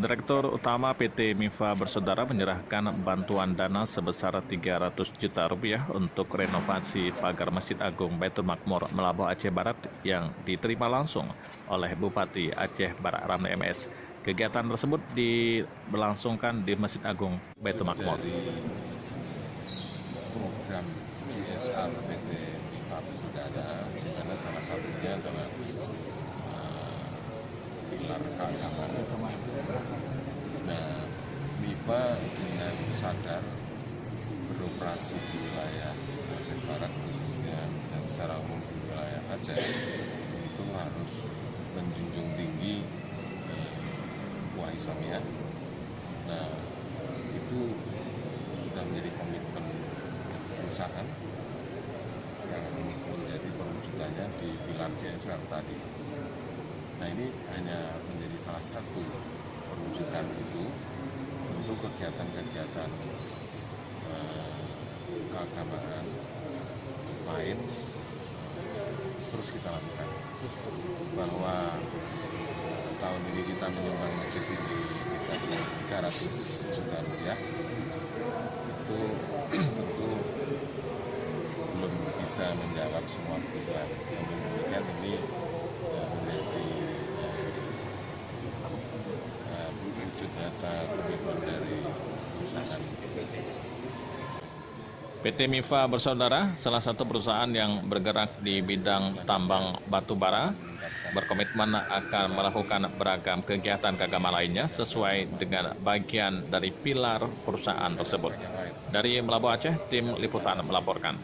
Direktur Utama PT Mifa Bersaudara menyerahkan bantuan dana sebesar 300 juta rupiah untuk renovasi pagar Masjid Agung Baitul Makmur Melabuh Aceh Barat yang diterima langsung oleh Bupati Aceh Barat Ramli MS. Kegiatan tersebut diberlangsungkan di Masjid Agung Baitul Makmur. Dari program CSR PT Mifa Bersaudara, di mana salah satunya adalah pilar keagamaan. Nah, MIFA dengan sadar beroperasi di wilayah Aceh Barat khususnya dan secara umum di wilayah Aceh itu harus menjunjung tinggi ukhuwah Islamiyah. Nah, itu sudah menjadi komitmen perusahaan yang menjadi perwujudannya di pilar CSR tadi. Nah, ini hanya menjadi salah satu perwujudan itu. Tentu kegiatan-kegiatan keagamaan lain terus kita lakukan. Bahwa tahun ini kita menyumbang masjid ini kita 300 juta rupiah, itu tentu belum bisa menjawab semua kebutuhan. Namun demikian ini menjadi wujud nyata komitmen dari perusahaan. PT Mifa Bersaudara, salah satu perusahaan yang bergerak di bidang tambang batu bara, berkomitmen akan melakukan beragam kegiatan keagamaan lainnya sesuai dengan bagian dari pilar perusahaan tersebut. Dari Melabuh Aceh, tim liputan melaporkan.